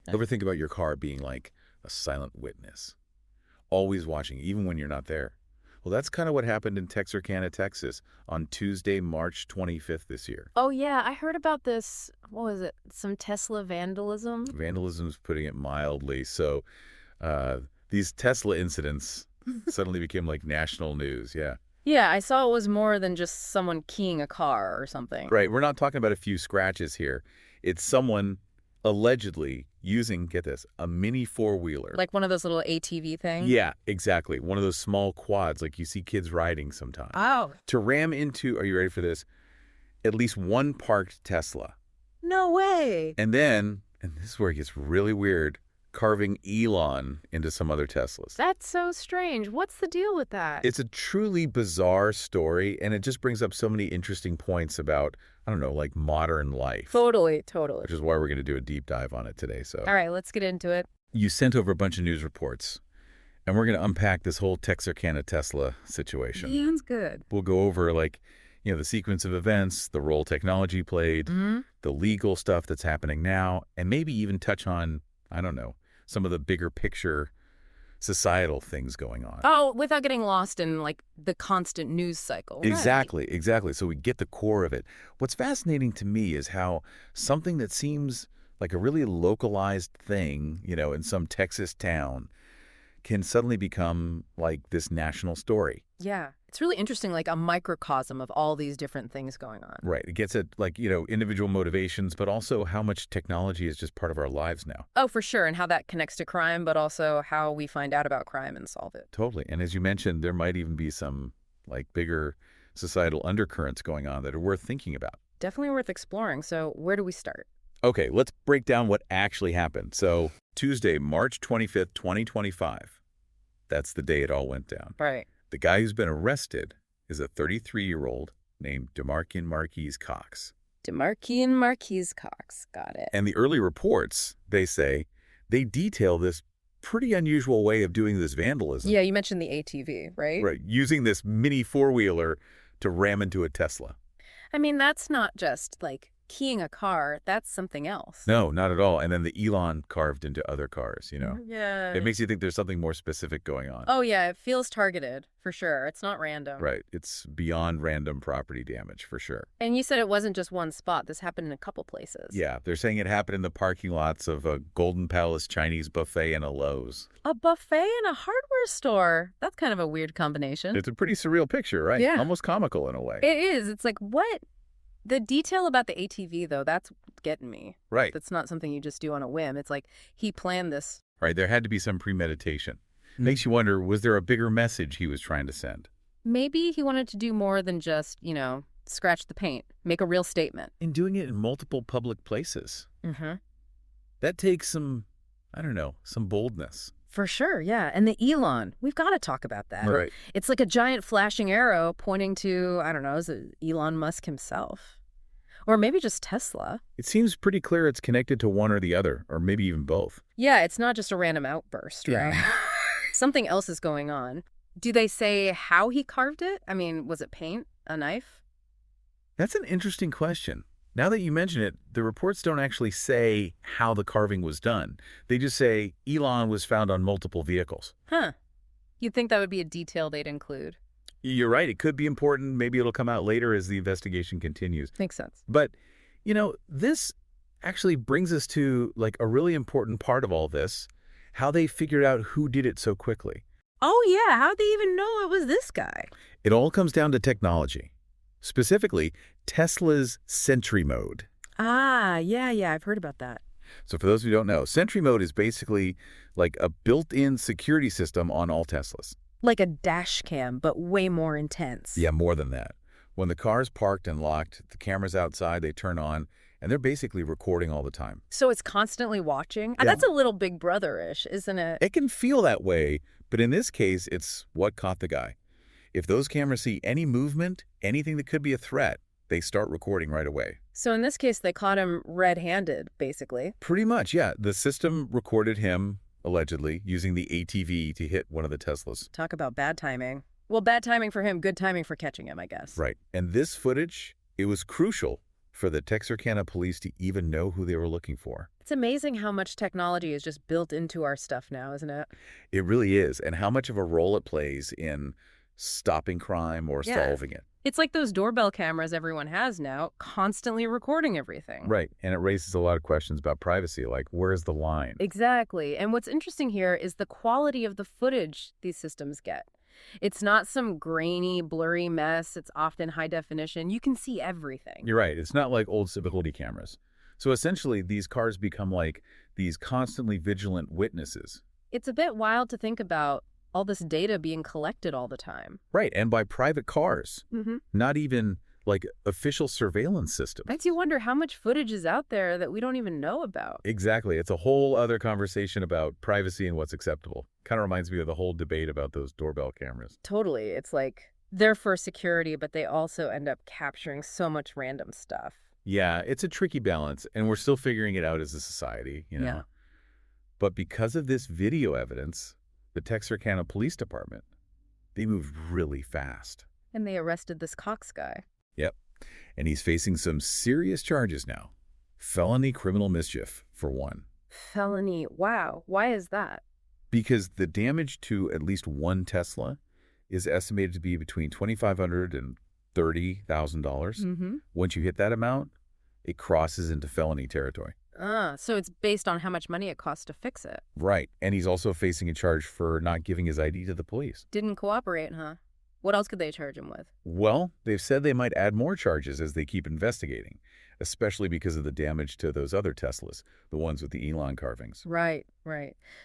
Ever think about your car being like a silent witness, always watching, even when you're not there? Well, that's kind of what happened in Texarkana, Texas on Tuesday, March 25th this year. Oh, yeah, I heard about this. What was it? Some Tesla vandalism? Vandalism's putting it mildly. So uh, these Tesla incidents suddenly became like national news. Yeah. Yeah, I saw it was more than just someone keying a car or something. Right. We're not talking about a few scratches here. It's someone allegedly using, get this, a mini four-wheeler. Like one of those little ATV things? Yeah, exactly. One of those small quads like you see kids riding sometimes. Oh. To ram into, are you ready for this? At least one parked Tesla. No way. And then, and this is where it gets really weird, carving Elon into some other Teslas. That's so strange. What's the deal with that? It's a truly bizarre story, and it just brings up so many interesting points about, I don't know, like modern life. Totally. Which is why we're going to do a deep dive on it today. So, All right, let's get into it. you sent over a bunch of news reports, and we're going to unpack this whole Texarkana Tesla situation. Sounds good. We'll go over, like, the sequence of events, the role technology played, the legal stuff that's happening now, and maybe even touch on, I don't know, some of the bigger picture societal things going on. Oh, without getting lost in, like, the constant news cycle. Exactly. So we get the core of it. What's fascinating to me is how something that seems like a really localized thing, in some Texas town can suddenly become like this national story. Yeah. It's really interesting, like a microcosm of all these different things going on. Right. It gets at, like, individual motivations, but also how much technology is just part of our lives now. Oh, for sure. And how that connects to crime, but also how we find out about crime and solve it. Totally. And as you mentioned, there might even be some, like, bigger societal undercurrents going on that are worth thinking about. Definitely worth exploring. So where do we start? Okay, let's break down what actually happened. So Tuesday, March 25th, 2025. That's the day it all went down. Right. The guy who's been arrested is a 33-year-old named DeMarcin Marquise Cox. DeMarcin Marquise Cox. Got it. And the early reports, they say, they detail this pretty unusual way of doing this vandalism. Yeah, you mentioned the ATV, right? Right, using this mini four-wheeler to ram into a Tesla. I mean, that's not just, like, keying a car. That's something else. No, not at all. And then the Elon carved into other cars, Yeah. It makes you think there's something more specific going on. Oh, yeah. It feels targeted, for sure. It's not random. Right. It's beyond random property damage, for sure. And you said it wasn't just one spot. This happened in a couple places. Yeah, they're saying it happened in the parking lots of a Golden Palace Chinese buffet and a Lowe's. A buffet and a hardware store. That's kind of a weird combination. It's a pretty surreal picture, right? Yeah. Almost comical in a way. It is. It's like, what? The detail about the ATV, though, that's getting me. Right. That's not something you just do on a whim. It's like he planned this. Right. There had to be some premeditation. Makes you wonder, was there a bigger message he was trying to send? Maybe he wanted to do more than just, scratch the paint, make a real statement. In doing it in multiple public places. Mm-hmm. That takes some, I don't know, some boldness. For sure, yeah. And the Elon, we've got to talk about that. Right. It's like a giant flashing arrow pointing to, I don't know, is it Elon Musk himself? Or maybe just Tesla. It seems pretty clear it's connected to one or the other, or maybe even both. Yeah, it's not just a random outburst, right? Something else is going on. Do they say how he carved it? I mean, was it paint? A knife? That's an interesting question. Now that you mention it, the reports don't actually say how the carving was done. They just say Elon was found on multiple vehicles. Huh. You'd think that would be a detail they'd include. You're right. It could be important. Maybe it'll come out later as the investigation continues. Makes sense. But, this actually brings us to, like, a really important part of all this, how they figured out who did it so quickly. Oh, yeah. How'd they even know it was this guy? It all comes down to technology. Specifically, Tesla's Sentry Mode. Ah, yeah, I've heard about that. So for those who don't know, Sentry Mode is basically like a built-in security system on all Teslas. Like a dash cam, but way more intense. Yeah, more than that. When the car's parked and locked, the cameras outside, they turn on, and they're basically recording all the time. So it's constantly watching? Yeah. That's a little Big Brother-ish, isn't it? It can feel that way, but in this case, it's what caught the guy. If those cameras see any movement, anything that could be a threat, they start recording right away. So in this case, they caught him red-handed, basically. Pretty much, yeah. The system recorded him, allegedly, using the ATV to hit one of the Teslas. Talk about bad timing. Well, bad timing for him, good timing for catching him, I guess. Right. And this footage, it was crucial for the Texarkana police to even know who they were looking for. It's amazing how much technology is just built into our stuff now, isn't it? It really is, and how much of a role it plays in stopping crime or Yeah. solving it. It's like those doorbell cameras everyone has now, constantly recording everything. Right, and it raises a lot of questions about privacy, like where's the line? Exactly. And what's interesting here is the quality of the footage these systems get. It's not some grainy, blurry mess. It's often high definition. You can see everything. You're right, it's not like old civility cameras. So essentially, these cars become like these constantly vigilant witnesses. It's a bit wild to think about all this data being collected all the time. Right, and by private cars, not even like official surveillance systems. Makes you wonder how much footage is out there that we don't even know about. Exactly. It's a whole other conversation about privacy and what's acceptable. Kind of reminds me of the whole debate about those doorbell cameras. Totally. It's like they're for security, but they also end up capturing so much random stuff. Yeah, it's a tricky balance, and we're still figuring it out as a society, Yeah. But because of this video evidence, the Texarkana Police Department, they moved really fast. And they arrested this Cox guy. Yep. And he's facing some serious charges now. Felony criminal mischief, for one. Felony. Wow. Why is that? Because the damage to at least one Tesla is estimated to be between $2,500 and $30,000. Once you hit that amount, it crosses into felony territory. So it's based on how much money it costs to fix it. Right. And he's also facing a charge for not giving his ID to the police. Didn't cooperate, huh? What else could they charge him with? Well, they've said they might add more charges as they keep investigating, especially because of the damage to those other Teslas, the ones with the Elon carvings. Right.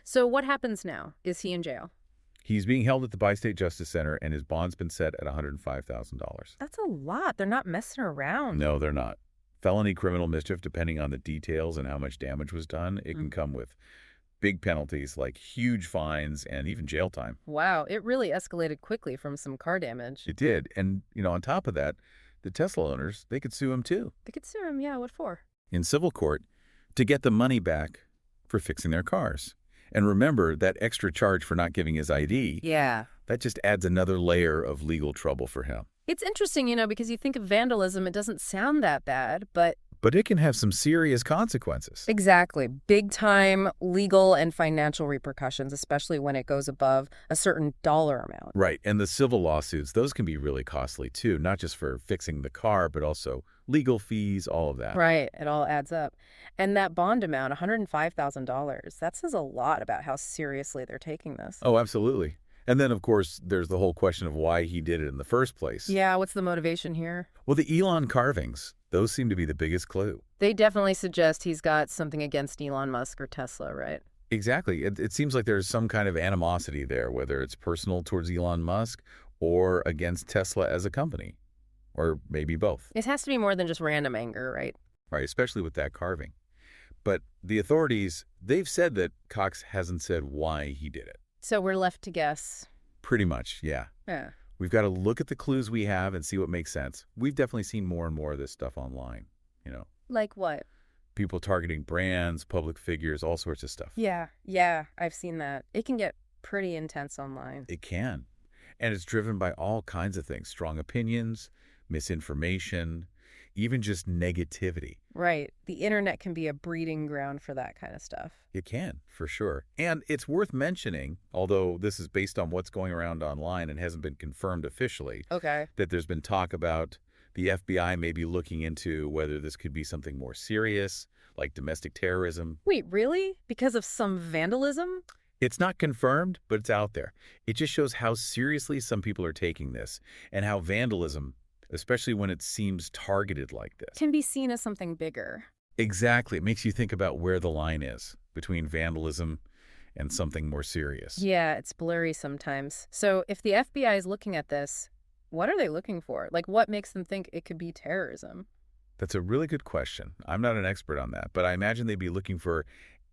So what happens now? Is he in jail? He's being held at the Bi-State Justice Center, and his bond's been set at $105,000. That's a lot. They're not messing around. No, they're not. Felony criminal mischief, depending on the details and how much damage was done, it can come with big penalties like huge fines and even jail time. Wow, it really escalated quickly from some car damage. It did. And, on top of that, the Tesla owners, they could sue him too. They could sue him, yeah. What for? In civil court to get the money back for fixing their cars. And remember, that extra charge for not giving his ID, Yeah. that just adds another layer of legal trouble for him. It's interesting, because you think of vandalism, it doesn't sound that bad, but... But it can have some serious consequences. Exactly. Big time legal and financial repercussions, especially when it goes above a certain dollar amount. Right. And the civil lawsuits, those can be really costly too, not just for fixing the car, but also legal fees, all of that. Right. It all adds up. And that bond amount, $105,000, that says a lot about how seriously they're taking this. Oh, absolutely. And then, of course, there's the whole question of why he did it in the first place. Yeah, what's the motivation here? Well, the Elon carvings, those seem to be the biggest clue. They definitely suggest he's got something against Elon Musk or Tesla, right? Exactly. It seems like there's some kind of animosity there, whether it's personal towards Elon Musk or against Tesla as a company, or maybe both. It has to be more than just random anger, right? Right, especially with that carving. But the authorities, they've said that Cox hasn't said why he did it. So we're left to guess. Pretty much, yeah. Yeah. We've got to look at the clues we have and see what makes sense. We've definitely seen more and more of this stuff online, Like what? People targeting brands, public figures, all sorts of stuff. Yeah, I've seen that. It can get pretty intense online. It can. And it's driven by all kinds of things. Strong opinions, misinformation, even just negativity. Right. The internet can be a breeding ground for that kind of stuff. It can, for sure. And it's worth mentioning, although this is based on what's going around online and hasn't been confirmed officially, Okay. that there's been talk about the FBI maybe looking into whether this could be something more serious, like domestic terrorism. Wait, really? Because of some vandalism? It's not confirmed, but it's out there. It just shows how seriously some people are taking this and how vandalism, especially when it seems targeted like this, Can be seen as something bigger. Exactly. It makes you think about where the line is between vandalism and something more serious. Yeah, it's blurry sometimes. So if the FBI is looking at this, what are they looking for? Like, what makes them think it could be terrorism? That's a really good question. I'm not an expert on that, but I imagine they'd be looking for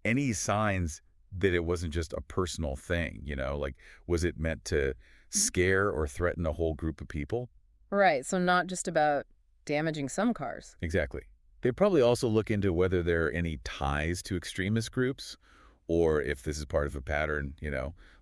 any signs that it wasn't just a personal thing, like was it meant to scare or threaten a whole group of people? Right, so not just about damaging some cars. Exactly. They'd probably also look into whether there are any ties to extremist groups or if this is part of a pattern,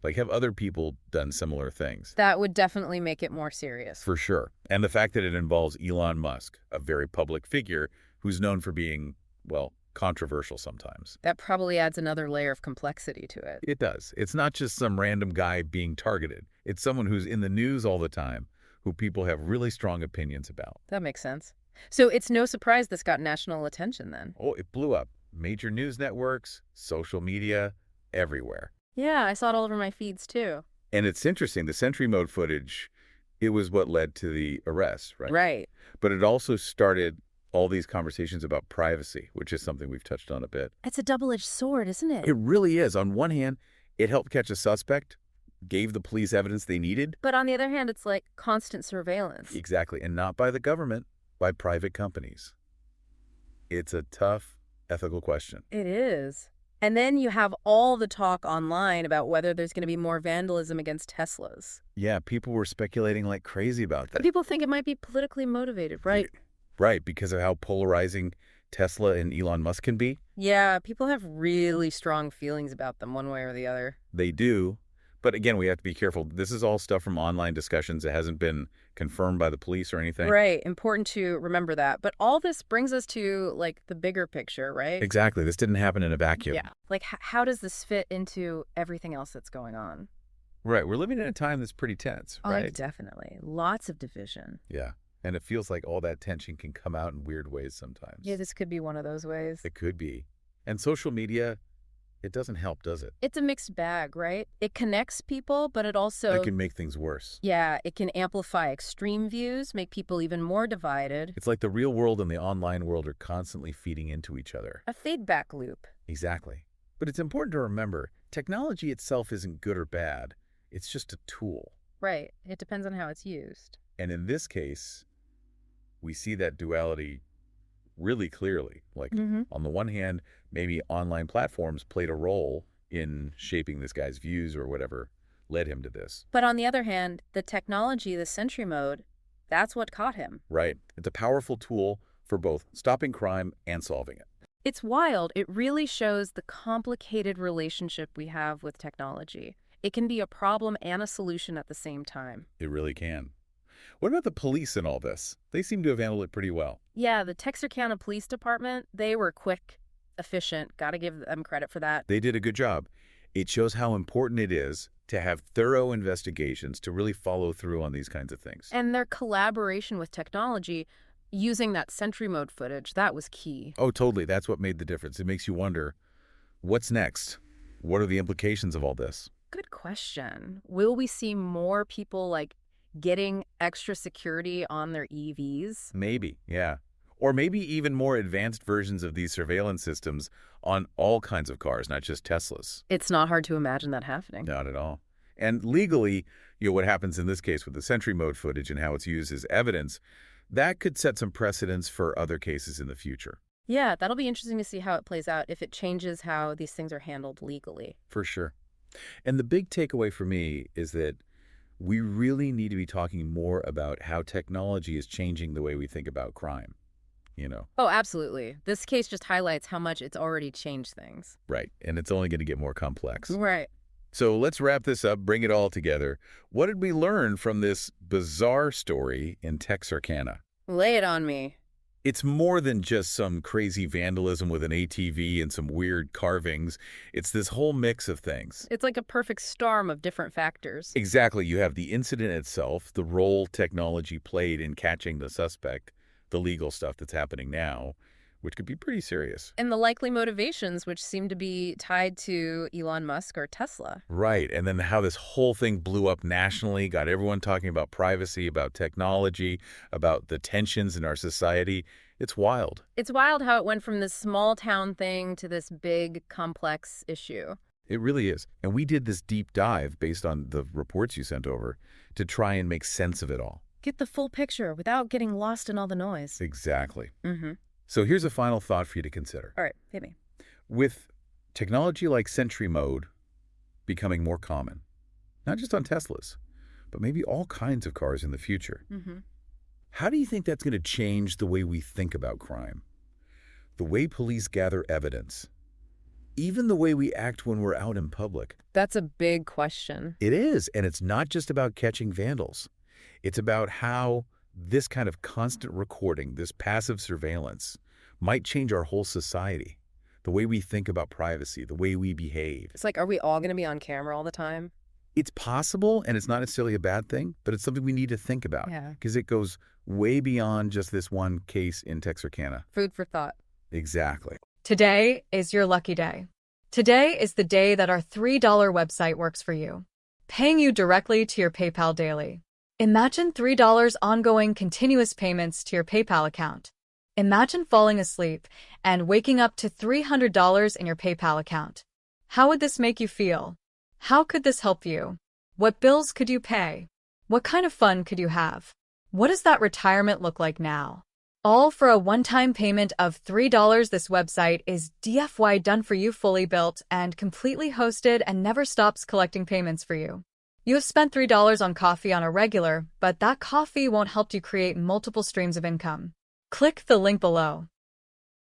like have other people done similar things? That would definitely make it more serious. For sure. And the fact that it involves Elon Musk, a very public figure, who's known for being, well, controversial sometimes. That probably adds another layer of complexity to it. It does. It's not just some random guy being targeted. It's someone who's in the news all the time, who people have really strong opinions about. That makes sense. So it's no surprise this got national attention then. Oh, it blew up. Major news networks, social media, everywhere. Yeah, I saw it all over my feeds too. And it's interesting, the Sentry Mode footage, it was what led to the arrest, right? Right. But it also started all these conversations about privacy, which is something we've touched on a bit. It's a double-edged sword, isn't it? It really is. On one hand, it helped catch a suspect, gave the police evidence they needed. But on the other hand, it's like constant surveillance. Exactly. And not by the government, by private companies. It's a tough ethical question. It is. And then you have all the talk online about whether there's going to be more vandalism against Teslas. Yeah, people were speculating like crazy about that. People think it might be politically motivated, right? Right, because of how polarizing Tesla and Elon Musk can be. Yeah, people have really strong feelings about them one way or the other. They do. But again, we have to be careful. This is all stuff from online discussions. It hasn't been confirmed by the police or anything. Right. Important to remember that. But all this brings us to, like, the bigger picture, right? Exactly. This didn't happen in a vacuum. Yeah. Like, how does this fit into everything else that's going on? Right. We're living in a time that's pretty tense, Oh, right? definitely. Lots of division. Yeah. And it feels like all that tension can come out in weird ways sometimes. Yeah, this could be one of those ways. It could be. And social media, it doesn't help, does it? It's a mixed bag, right? It connects people, but it also... It can make things worse. Yeah, it can amplify extreme views, make people even more divided. It's like the real world and the online world are constantly feeding into each other. A feedback loop. Exactly. But it's important to remember, technology itself isn't good or bad. It's just a tool. Right. It depends on how it's used. And in this case, we see that duality really clearly. Like, on the one hand, maybe online platforms played a role in shaping this guy's views or whatever led him to this. But on the other hand, the technology, the Sentry Mode, that's what caught him. Right. It's a powerful tool for both stopping crime and solving it. It's wild. It really shows the complicated relationship we have with technology. It can be a problem and a solution at the same time. It really can. What about the police in all this? They seem to have handled it pretty well. Yeah, the Texarkana Police Department, they were quick, efficient. Got to give them credit for that. They did a good job. It shows how important it is to have thorough investigations to really follow through on these kinds of things. And their collaboration with technology, using that Sentry Mode footage, that was key. Oh, totally. That's what made the difference. It makes you wonder, what's next? What are the implications of all this? Good question. Will we see more people, like, getting extra security on their EVs? Maybe, yeah. Or maybe even more advanced versions of these surveillance systems on all kinds of cars, not just Teslas. It's not hard to imagine that happening. Not at all. And legally, what happens in this case with the Sentry Mode footage and how it's used as evidence, that could set some precedents for other cases in the future. Yeah, that'll be interesting to see how it plays out, if it changes how these things are handled legally. For sure. And the big takeaway for me is that we really need to be talking more about how technology is changing the way we think about crime, Oh, absolutely. This case just highlights how much it's already changed things. Right. And it's only going to get more complex. Right. So let's wrap this up, bring it all together. What did we learn from this bizarre story in Texarkana? Lay it on me. It's more than just some crazy vandalism with an ATV and some weird carvings. It's this whole mix of things. It's like a perfect storm of different factors. Exactly. You have the incident itself, the role technology played in catching the suspect, the legal stuff that's happening now, which could be pretty serious. And the likely motivations, which seem to be tied to Elon Musk or Tesla. Right. And then how this whole thing blew up nationally, got everyone talking about privacy, about technology, about the tensions in our society. It's wild. It's wild how it went from this small town thing to this big, complex issue. It really is. And we did this deep dive based on the reports you sent over to try and make sense of it all. Get the full picture without getting lost in all the noise. Exactly. Mm-hmm. So here's a final thought for you to consider. All right, hit me. With technology like Sentry Mode becoming more common, not just on Teslas, but maybe all kinds of cars in the future, how do you think that's going to change the way we think about crime? The way police gather evidence? Even the way we act when we're out in public? That's a big question. It is, and it's not just about catching vandals. It's about how this kind of constant recording, this passive surveillance, might change our whole society, the way we think about privacy, the way we behave. It's like, are we all going to be on camera all the time? It's possible, and it's not necessarily a bad thing, but it's something we need to think about Yeah. because it goes way beyond just this one case in Texarkana. Food for thought. Exactly. Today is your lucky day. Today is the day that our $3 website works for you, paying you directly to your PayPal daily. Imagine $3 ongoing continuous payments to your PayPal account. Imagine falling asleep and waking up to $300 in your PayPal account. How would this make you feel? How could this help you? What bills could you pay? What kind of fun could you have? What does that retirement look like now? All for a one-time payment of $3. This website is DFY done for you, fully built and completely hosted, and never stops collecting payments for you. You have spent $3 on coffee on a regular, but that coffee won't help you create multiple streams of income. Click the link below.